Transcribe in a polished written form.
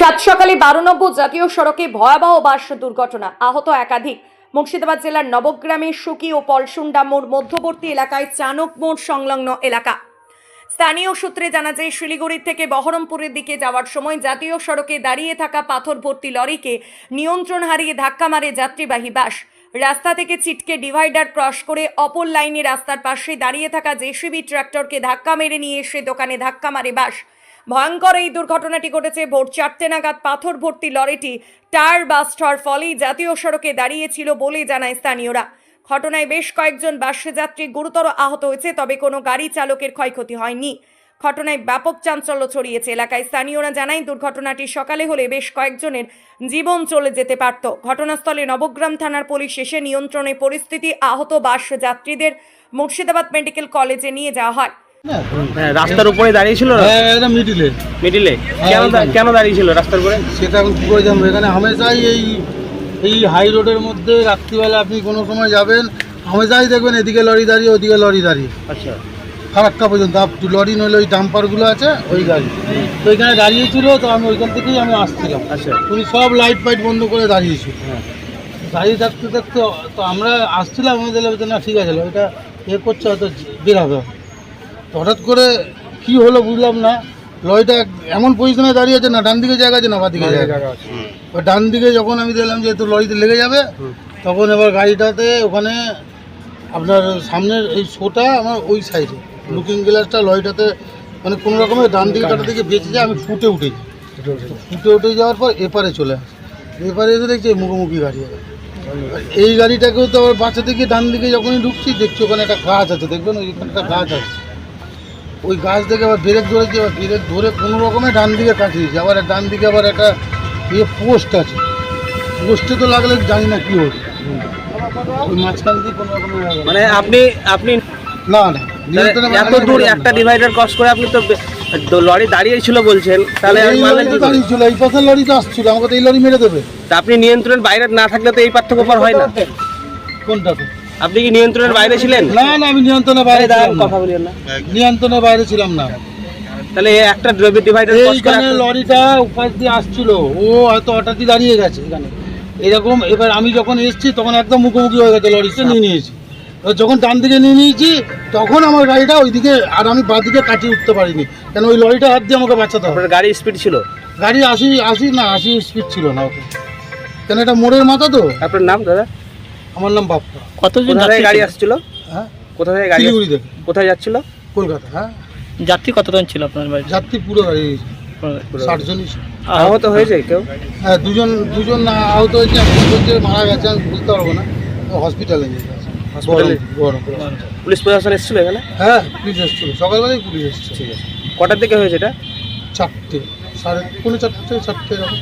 সাত সকালে 12 নম্বর জাতীয় সড়কে ভয়াবহ বাস দুর্ঘটনা, আহত একাধিক। মুর্শিদাবাদ জেলার নবগ্রামে সুকি ও পলসুন্ডা মোড় মধ্যবর্তী এলাকায় চানক মোড় সংলগ্ন এলাকা। স্থানীয় সূত্রে জানা যায়, শিলিগুড়ি থেকে বহরমপুরের দিকে যাওয়ার সময় জাতীয় সড়কে দাঁড়িয়ে থাকা পাথর ভর্তি লরিকে নিয়ন্ত্রণ হারিয়ে ধাক্কা মারে যাত্রীবাহী বাস। রাস্তা থেকে ছিটকে ডিভাইডার ক্রস করে অপর লাইনে রাস্তার পাশে দাঁড়িয়ে থাকা জেসিবি ট্রাক্টরকে ধাক্কা মেরে নিয়ে এসে দোকানে ধাক্কা মারে বাস। ভয়ঙ্কর এই দুর্ঘটনাটি ঘটেছে ভোর 4টে নাগাদ। পাথর ভর্তি লরিটি টায়ার বাস্ট হওয়ার ফলেই জাতীয় সড়কে দাঁড়িয়েছিল বলে জানায় স্থানীয়রা। ঘটনায় বেশ কয়েকজন বাস যাত্রী গুরুতর আহত হয়েছে, তবে কোনো গাড়ি চালকের ক্ষয়ক্ষতি হয়নি। ঘটনায় ব্যাপক চাঞ্চল্য ছড়িয়েছে এলাকায়। স্থানীয়রা জানায়, দুর্ঘটনাটি সকালে হলে বেশ কয়েকজনের জীবন চলে যেতে পারত। ঘটনাস্থলে নবগ্রাম থানার পুলিশ এসে নিয়ন্ত্রণে পরিস্থিতি। আহত বাস যাত্রীদের মুর্শিদাবাদ মেডিকেল কলেজে নিয়ে যাওয়া হয়। রাস্তার উপরে দাঁড়িয়ে ছিল, একদম মিডিলে কেন দাঁড়িয়ে ছিল রাস্তার উপরে? সেটা এখন কী করে জানবো? এখানে হামেশাই এই হাই রোডের মধ্যে রাত্রিবেলা আপনি কোনো সময় যাবেন, হামেশাই দেখবেন এদিকে লরি দাঁড়িয়ে ওদিকে লরি দাঁড়িয়ে। আচ্ছা, ফারাক্কা পর্যন্ত লরি নইলে ওই ডাম্পারগুলো আছে ওই গাড়ি, তো এখানে দাঁড়িয়েছিল। তো আমি ওইখান থেকেই আসছিলাম। আচ্ছা, উনি সব লাইট ফাইট বন্ধ করে দাঁড়িয়েছিল। দাঁড়িয়ে থাকতে থাকতে তো আমরা আসছিলাম, আমাদের বলছে না ঠিক আছে, ওইটা করছে হয়তো বের হবে। তো হঠাৎ করে কি হলো বুঝলাম না, লরিটা এমন পজিশনে দাঁড়িয়ে আছে, না ডান দিকে জায়গা আছে না বা দিকে জায়গা আছে। ডান দিকে যখন আমি দেখলাম যে তো লরিতে লেগে যাবে, তখন এবার গাড়িটাতে ওখানে আপনার সামনের এই শোটা আমার ওই সাইডে, লুকিং গ্লাসটা লরিটাতে মানে কোনো রকমের ডান দিকে কাটা দিকে বেঁচে যায়। আমি ফুটে উঠেছি, ফুটে উঠে যাওয়ার পর এপারে চলে আসে। এপারে এসে দেখছি মুখোমুখি গাড়ি আছে। এই গাড়িটাকেও তো আবার বাঁচা থেকে ডান দিকে যখনই ঢুকছি, দেখছি ওখানে একটা গাছ আছে, দেখবেন ওইখানে একটা গাছ আছে। ওই গাছ থেকে আবার ব্রেক ধরেছি, আবার ব্রেক ধরে কোনো রকমের ডান দিকে কাটিয়েছি। আবার ডান দিকে আবার একটা পোস্ট আছে, পোস্টে তো লাগলে জানি না কী হচ্ছে, ওই মাঝখান দিয়ে কোনো রকমের মানে আপনি না এত দূর একটা ডিভাইডার ক্রস করে আপনি তো লরি দাঁড়িয়ে ছিল বলছেন, তাহলে দাঁড়িয়ে ছিল, এই পাশের লরি তো আসছিল, আমাকে তো এই লরি মেরে দেবে। তা আপনি নিয়ন্ত্রণের বাইরে না থাকলে তো এই পার্থক্য পার হয় না। কোনটাতে? আপনি কি নিয়ন্ত্রণের বাইরে ছিলেন? না না, আমি নিয়ন্ত্রণের বাইরে কথা বলিয়েন না, নিয়ন্ত্রণের বাইরে ছিলাম না। তাহলে একটা ডিভাইডার ক্রস করে লরিটা উপাস দিয়ে আসছিল, ও হয়তো হঠাৎই দাঁড়িয়ে গেছে এখানে এরকম। এবার আমি যখন এসেছি তখন একদম মুখোমুখি হয়ে গেছে, লরিটা নিয়ে নিয়েছি। যখন ডান দিকে নিয়ে নিয়েছি তখন আমার গাড়িটা ওইদিকে, আর আমি বাঁ দিকে কাটিয়ে উঠতে পারিনি, কেন ওই লরিটা হাত দিয়ে আমাকে বাঁচাতে হবে। গাড়ি স্পিড ছিল? গাড়ি 80 স্পিড ছিল না, কেন এটা মোড়ের মাথা তো। আপনার নাম দাদা? আমার নাম বাপ্পা। কতজন গাড়ি আসছিল? হ্যাঁ, কোথা থেকে গাড়ি? শিলিগুড়ি থেকে। কোথায় যাচ্ছিল? কলকাতা। হ্যাঁ, যাত্রী কতজন ছিল আপনার বাড়ি? যাত্রী পুরো গাড়ি 60 জনই। আহত হয়েছে কেউ? হ্যাঁ, দুজন আহত হয়েছে, একজন বলছে মারা গেছে, আমি বুঝতে পারবো না, হসপিটালে নিয়ে গেছে। পুলিশ প্রশাসন এসেছিল এখানে? হ্যাঁ, পুলিশ এসেছিল, সকালবেলায় পুলিশ এসেছে। ঠিক আছে, কটার দিকে হয়েছে এটা? 4টে, 4:30, 4:30 এরকম।